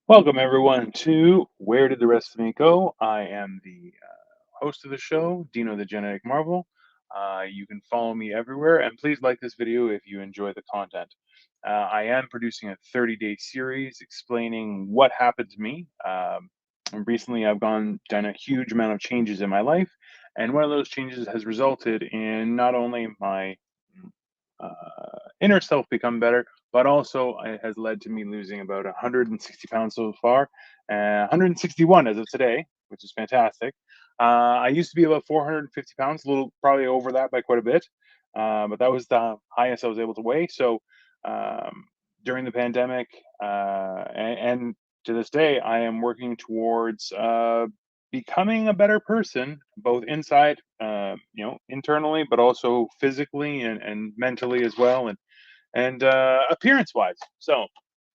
Welcome, everyone, to Where Did the Rest of Me Go? I am the host of the show, Dino the Genetic Marvel. You can follow me everywhere, and please like this video if you enjoy the content. I am producing a 30-day series explaining what happened to me. And recently, I've done a huge amount of changes in my life, and one of those changes has resulted in not only my inner self become better, but also it has led to me losing about 160 pounds so far, 161 as of today, which is fantastic. I used to be about 450 pounds, a little probably over that by quite a bit, but that was the highest I was able to weigh. So um, during the pandemic, and to this day, I am working towards becoming a better person, both inside, internally, but also physically and mentally as well, and appearance wise. So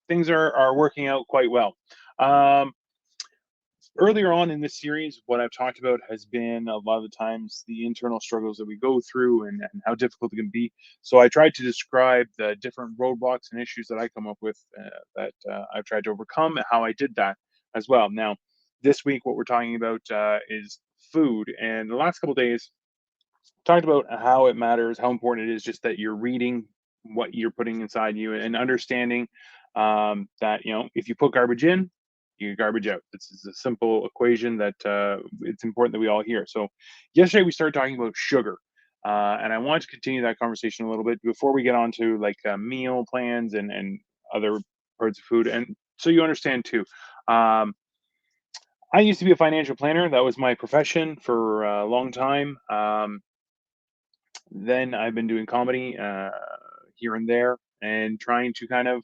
things are working out quite well. Um, Earlier on in this series, what I've talked about has been a lot of the times the internal struggles that we go through and how difficult it can be. So I tried to describe the different roadblocks and issues that I come up with that I've tried to overcome and how I did that as well. Now, this week, what we're talking about is food. And the last couple of days, talked about how it matters, how important it is just that you're reading what you're putting inside you and understanding that if you put garbage in, you get garbage out. This is a simple equation that it's important that we all hear. So yesterday we started talking about sugar. And I want to continue that conversation a little bit before we get on to like meal plans and other parts of food. And so you understand too. Um, I used to be a financial planner. That was my profession for a long time. Then I've been doing comedy here and there and trying to kind of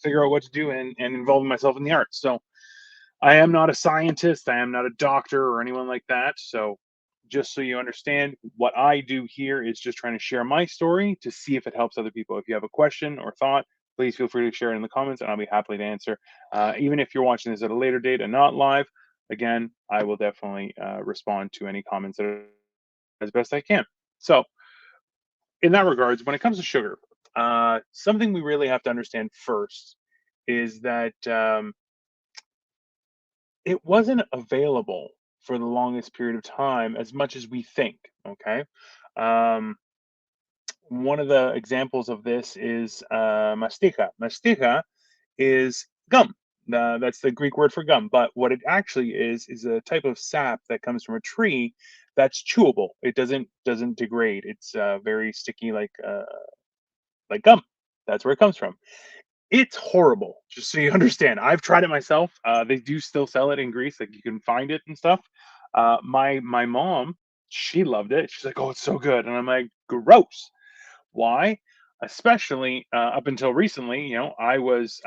figure out what to do and involving myself in the arts. So I am not a scientist, I am not a doctor or anyone like that. So just so you understand, what I do here is just trying to share my story to see if it helps other people. If you have a question or thought, please feel free to share it in the comments and I'll be happy to answer. Even if you're watching this at a later date and not live, again, I will definitely respond to any comments that are as best I can. So, in that regards, when it comes to sugar, something we really have to understand first is that it wasn't available for the longest period of time as much as we think. Okay. Um, One of the examples of this is mastica. Mastica is gum. That's the Greek word for gum. But what it actually is a type of sap that comes from a tree that's chewable. It doesn't degrade. It's very sticky, like gum. That's where it comes from. It's horrible, just so you understand. I've tried it myself. They do still sell it in Greece, like you can find it and stuff. My mom, she loved it. She's like, "Oh, it's so good," and I'm like, "Gross." Why? Especially up until recently, I was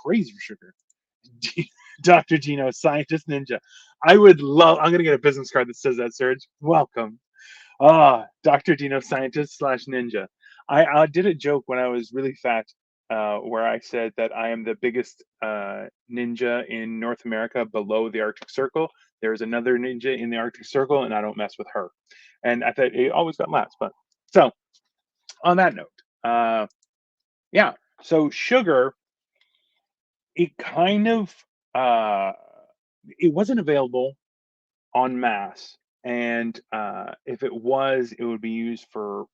crazy for sugar. Dr. Gino, scientist ninja. I would love. I'm gonna get a business card that says that, Serge. Welcome. Dr. Dino, scientist slash ninja. I did a joke when I was really fat, where I said that I am the biggest ninja in North America below the Arctic Circle. There's another ninja in the Arctic Circle, and I don't mess with her. And I thought it always got laughs. But so on that note, yeah. So sugar, it kind of uh, it wasn't available en masse. And if it was, it would be used for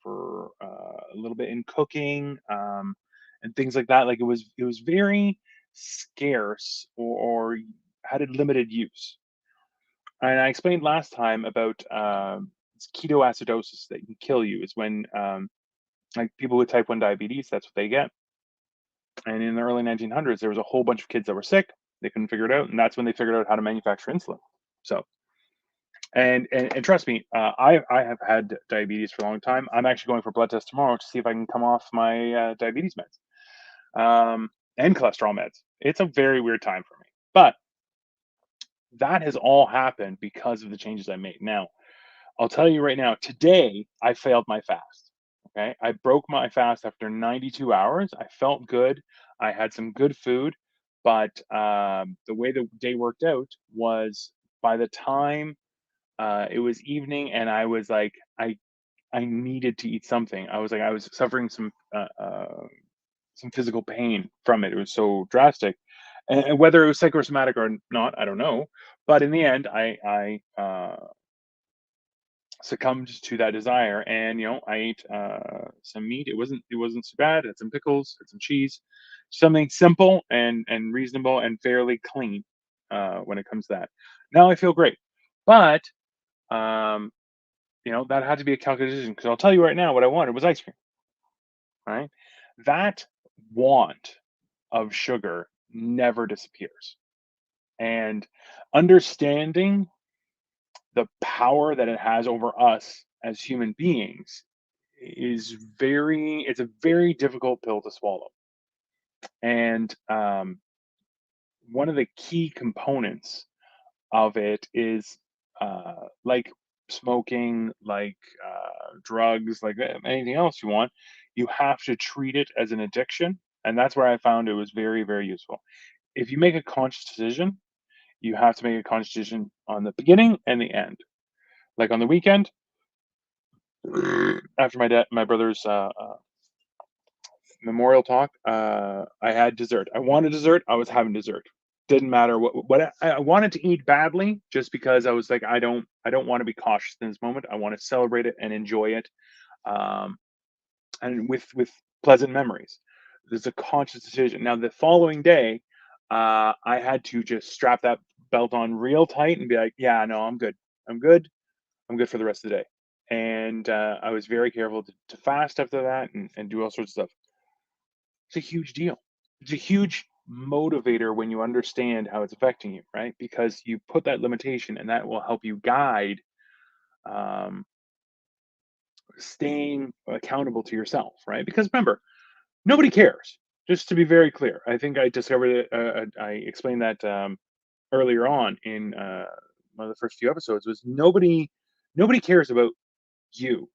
a little bit in cooking and things like that. Like it was very scarce or had a limited use. And I explained last time about it's ketoacidosis that can kill you. Is when like people with type 1 diabetes, that's what they get. And in the early 1900s, there was a whole bunch of kids that were sick. They couldn't figure it out, and that's when they figured out how to manufacture insulin. So and trust me, I have had diabetes for a long time. I'm actually going for blood test tomorrow to see if I can come off my diabetes meds and cholesterol meds. It's a very weird time for me, but that has all happened because of the changes I made. Now, I'll tell you right now, today I failed my fast. Okay, I broke my fast after 92 hours. I felt good. I had some good food, but the way the day worked out was by the time it was evening, and I was like, I needed to eat something. I was suffering some physical pain from it. It was so drastic, And whether it was psychosomatic or not, I don't know. But in the end, I succumbed to that desire, and I ate some meat. It wasn't so bad. Had some pickles, had some cheese, something simple and reasonable and fairly clean when it comes to that. Now I feel great, but um, that had to be a calculated decision because I'll tell you right now, what I wanted was ice cream. Right, that want of sugar never disappears, and understanding the power that it has over us as human beings is it's a very difficult pill to swallow. And one of the key components of it is like smoking, like drugs, like anything else you want, you have to treat it as an addiction. And that's where I found it was very, very useful. If you make a conscious decision, you have to make a conscious decision on the beginning and the end. Like on the weekend, after my brother's memorial talk, I had dessert. I wanted dessert. I was having dessert. Didn't matter what I wanted to eat badly, just because I was like, I don't want to be cautious in this moment. I want to celebrate it and enjoy it, um, and with pleasant memories. There's a conscious decision. Now the following day, I had to just strap that belt on real tight and be like, yeah, no, I'm good. I'm good. I'm good for the rest of the day. And I was very careful to fast after that and do all sorts of stuff. It's a huge deal. It's a huge motivator when you understand how it's affecting you, right? Because you put that limitation and that will help you guide um, staying accountable to yourself, right? Because remember, nobody cares. Just to be very clear, I think I discovered it. I explained that earlier on in one of the first few episodes. Was nobody cares about you.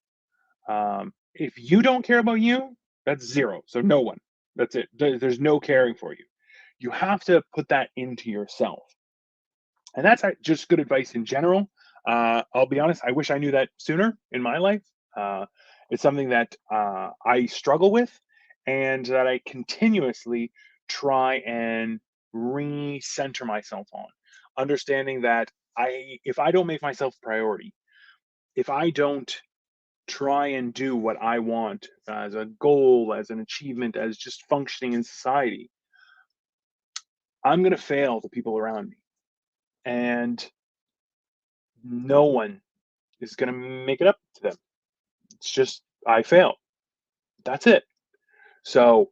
If you don't care about you, that's zero. So no one. That's it. There's no caring for you. You have to put that into yourself. And that's just good advice in general. I'll be honest, I wish I knew that sooner in my life. Uh, it's something that I struggle with and that I continuously try and recenter myself on. Understanding that if I don't make myself a priority, if I don't try and do what I want as a goal, as an achievement, as just functioning in society, I'm going to fail the people around me. And no one is going to make it up to them. It's just, I fail. That's it. So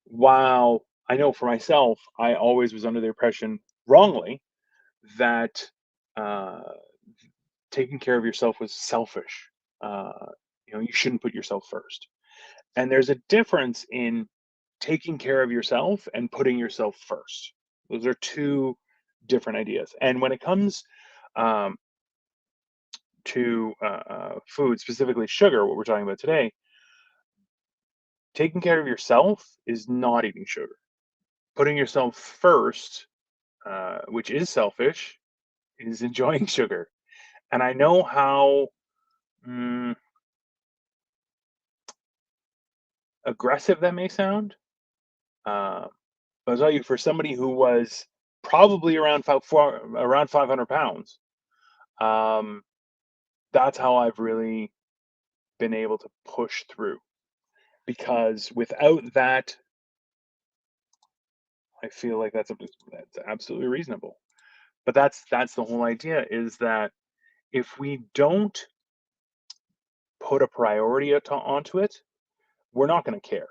while I know for myself, I always was under the impression, wrongly, that uh, taking care of yourself was selfish. Uh, you shouldn't put yourself first. And there's a difference in taking care of yourself and putting yourself first. Those are two different ideas. And when it comes um, to food, specifically sugar, what we're talking about today, taking care of yourself is not eating sugar. Putting yourself first, which is selfish, is enjoying sugar. And I know how mm, aggressive that may sound. Uh, but I'll tell you, for somebody who was probably around 500 pounds, um, that's how I've really been able to push through. Because without that, I feel like that's absolutely reasonable. But that's the whole idea, is that if we don't put a priority onto it, we're not going to care.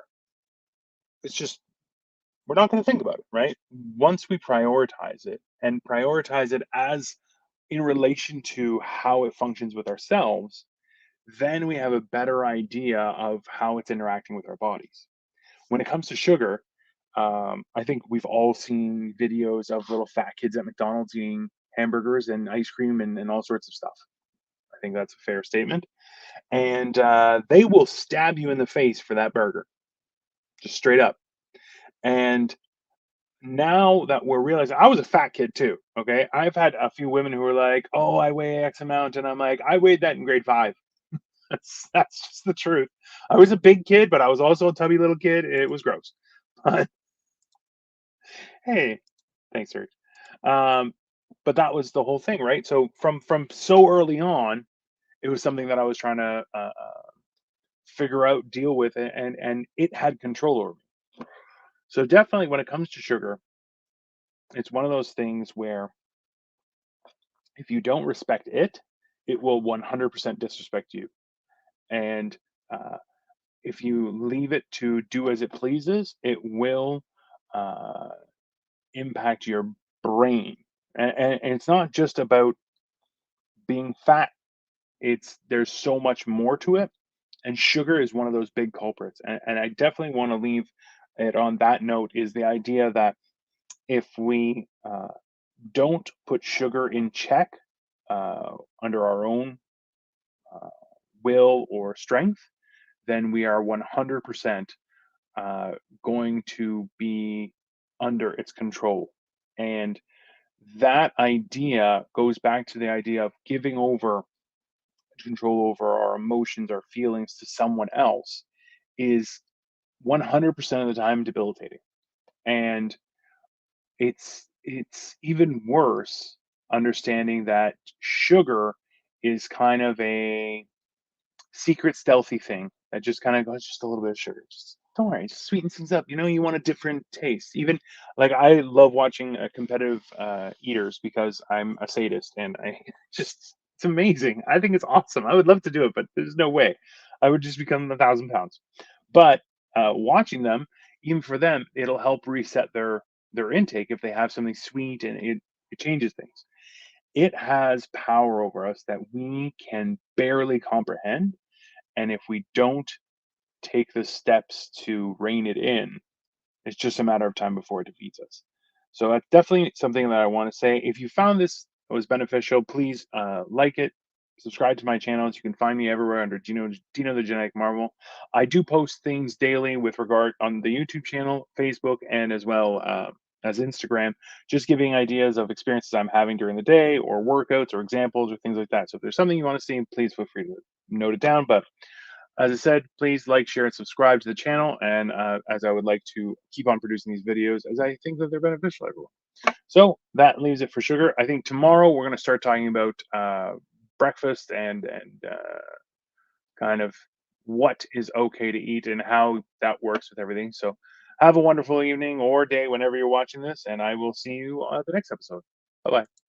It's just, we're not going to think about it, right? Once we prioritize it and prioritize it as in relation to how it functions with ourselves, then we have a better idea of how it's interacting with our bodies. When it comes to sugar, I think we've all seen videos of little fat kids at McDonald's eating hamburgers and ice cream and all sorts of stuff. I think that's a fair statement. And they will stab you in the face for that burger, just straight up. And now that we're realizing, I was a fat kid too. Okay, I've had a few women who were like, "Oh, I weigh X amount," and I'm like, "I weighed that in grade 5." That's just the truth. I was a big kid, but I was also a tubby little kid. It was gross. But hey, Thanks, Serge. Um, but that was the whole thing, right? So from so early on, it was something that I was trying to figure out, deal with, and it had control over me. So definitely, when it comes to sugar, it's one of those things where if you don't respect it, it will 100% disrespect you. And uh, if you leave it to do as it pleases, it will uh, impact your brain. And it's not just about being fat. It's There's so much more to it, and sugar is one of those big culprits. And I definitely want to leave it on that note, is the idea that if we don't put sugar in check under our own uh, will or strength, then we are 100% uh, going to be under its control. And that idea goes back to the idea of giving over control over our emotions, our feelings to someone else is 100% of the time debilitating. And it's even worse understanding that sugar is kind of a secret stealthy thing that just kind of goes, just a little bit of sugar. Just don't worry, it just sweetens things up. You want a different taste. Even like I love watching competitive eaters because I'm a sadist and I just it's amazing. I think it's awesome. I would love to do it, but there's no way. I would just become 1,000 pounds. But watching them, even for them, it'll help reset their intake if they have something sweet, and it changes things. It has power over us that we can barely comprehend, and if we don't take the steps to rein it in, it's just a matter of time before it defeats us. So that's definitely something that I want to say. If you found this was beneficial, please like it, subscribe to my channels. You can find me everywhere under Dino the Genetic Marvel. I do post things daily with regard on the YouTube channel, Facebook, and as well as Instagram, just giving ideas of experiences I'm having during the day, or workouts, or examples, or things like that. So if there's something you want to see, please feel free to note it down. But as I said, please like, share, and subscribe to the channel. And as I would like to keep on producing these videos, as I think that they're beneficial to everyone. So that leaves it for sugar. I think tomorrow we're going to start talking about breakfast and kind of what is okay to eat and how that works with everything. So have a wonderful evening or day whenever you're watching this, and I will see you at the next episode. Bye bye.